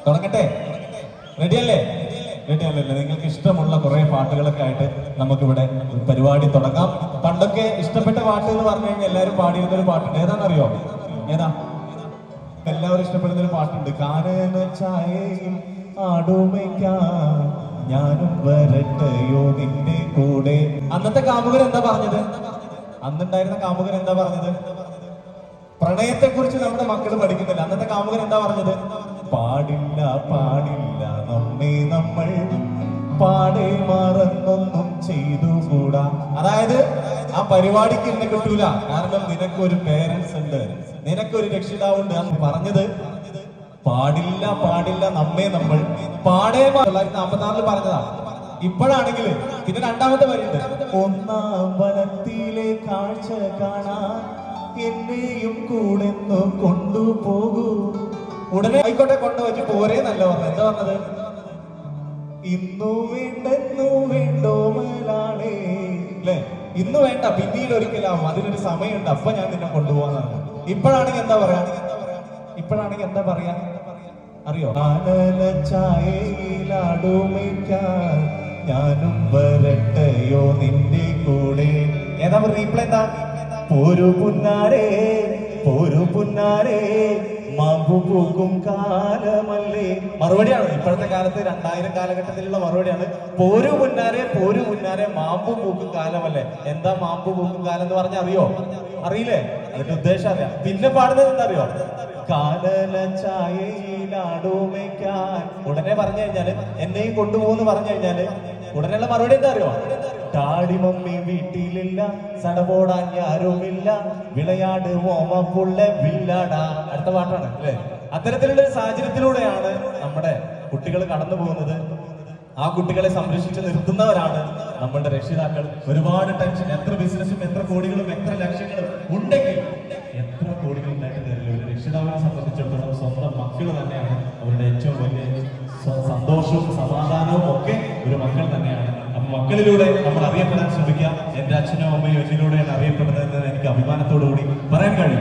തുടങ്ങട്ടെ? റെഡിയല്ലേ? റെഡിയല്ലേ? നിങ്ങൾക്ക് ഇഷ്ടമുള്ള കുറെ പാട്ടുകളൊക്കെ ആയിട്ട് നമുക്കിവിടെ പരിപാടി തുടങ്ങാം. പണ്ടൊക്കെ ഇഷ്ടപ്പെട്ട പാട്ട് എന്ന് പറഞ്ഞു കഴിഞ്ഞാൽ എല്ലാവരും പാടിയിരുന്ന ഒരു പാട്ടുണ്ട്. ഏതാണെന്നറിയോ? ഏതാ? എല്ലാവരും ഇഷ്ടപ്പെടുന്ന ഒരു പാട്ടുണ്ട്. കാനന ചായയിൽ ആടുമയ്ക്കാൻ ഞാനും വരട്ടെയോ നിന്റെ കൂടെ. അന്നത്തെ കാമുകൻ എന്താ പറഞ്ഞത്? അന്നുണ്ടായിരുന്ന കാമുകൻ എന്താ പറഞ്ഞത്? പ്രണയത്തെ കുറിച്ച് നമ്മുടെ മക്കൾ പഠിക്കുന്നില്ല. അന്നത്തെ കാമുകൻ എന്താ പറഞ്ഞത്? പാടില്ല പാടില്ല നമ്മെ നമ്മൾ പാടെ മറന്നൊന്നും ചെയ്തുകൂടാ. അതായത് ആ പരിപാടിക്ക് എന്നെ കിട്ടൂല, കാരണം നിനക്കൊരു പേരൻസ് ഉണ്ട്, നിനക്കൊരു രക്ഷിതാവുണ്ട്. അന്ന് പറഞ്ഞത് പാടില്ല പാടില്ല നമ്മെ നമ്മൾ പാടെ. 1946 പറഞ്ഞതാ. ഇപ്പോഴാണെങ്കിൽ പിന്നെ രണ്ടാമത്തെ വരിണ്ട്. ഒന്നാം വനത്തിലെ കാഴ്ച കാണാൻ എന്നെയും കൂടെ കൊണ്ടുപോകൂ. ഉടനെ ആയിക്കോട്ടെ കൊണ്ടുവച്ച് പോരേ നല്ല പറഞ്ഞത്. എന്താ പറഞ്ഞത്? ഇന്നു വേണ്ടെന്നു വേണ്ടോ മലാളേ, അല്ലേ? ഇന്ന് വേണ്ട, പിന്നീട് ഒരിക്കലാവും, അതിനൊരു സമയമുണ്ട്, അപ്പൊ ഞാൻ നിന്നെ കൊണ്ടുപോകാന്നാണ്. ഇപ്പോഴാണെങ്കിൽ എന്താ പറയാ? ഇപ്പോഴാണെങ്കിൽ എന്താ പറയാ അറിയോ? കാനന ചായയിലാടുമയ്ക്കാൻ ഞാനും വരട്ടെയോ നിന്റെ കൂടെ. ഏതാ റീപ്ലൈ? എന്താ? പോരു പുന്നാരേ പോരു പുന്നാരേ മാമ്പു പൂക്കും കാലമല്ലേ. മറുപടിയാണ് ഇപ്പോഴത്തെ കാലത്ത് 2000 കാലഘട്ടത്തിലുള്ള മറുപടിയാണ്. പോരു മുന്നാരെ പോരു മുന്നാരെ മാമ്പു പൂക്കും കാലമല്ലേ. എന്താ മാമ്പു പൂക്കും കാലം എന്ന് പറഞ്ഞാൽ അറിയോ? അറിയില്ലേ? അതിന്റെ ഉദ്ദേശം അറിയാം. പിന്നെ പാടുന്നത് എന്താ അറിയോ? കാനന ചായയിലാടുമയ്ക്കാൻ. ഉടനെ പറഞ്ഞു കഴിഞ്ഞാല് എന്നെയും കൊണ്ടുപോകുന്നു പറഞ്ഞു കഴിഞ്ഞാല് ഉടനെയുള്ള മറുപടി എന്താ അറിയോ? ടാടി മമ്മി വീട്ടിലില്ല, സടപോടാൻ ആരുമില്ല, വിളയാട് ഓമപ്പുള്ള വില്ലാടാ. അടുത്ത പാട്ടാണ് അല്ലേ? അത്തരത്തിലുള്ള ഒരു സാഹചര്യത്തിലൂടെയാണ് നമ്മുടെ കുട്ടികൾ കടന്നു പോകുന്നത്. ആ കുട്ടികളെ സംരക്ഷിച്ച് നിർത്തുന്നവരാണ് നമ്മളുടെ രക്ഷിതാക്കൾ. ഒരുപാട് ടെൻഷൻ, എത്ര ബിസിനസ്സും എത്ര കോടികളും എത്ര ലക്ഷങ്ങളും ഉണ്ടെങ്കിൽ എത്ര കോടികൾ ഉണ്ടായിട്ട് തരില്ല. ഒരു രക്ഷിതാവിനെ സംബന്ധിച്ചിടത്തോളം സ്വന്തം മക്കൾ തന്നെയാണ് അവരുടെ ഏറ്റവും വലിയ സന്തോഷവും സമാധാനവും ഒക്കെ ഒരു മക്കൾ തന്നെയാണ്. അപ്പൊ മക്കളിലൂടെ നമ്മൾ അറിയപ്പെടാൻ ശ്രമിക്കാം. എന്റെ അച്ഛനും അമ്മയും എന്നിലൂടെയാണ് അറിയപ്പെടുന്നതെന്ന് എനിക്ക് അഭിമാനത്തോടു കൂടി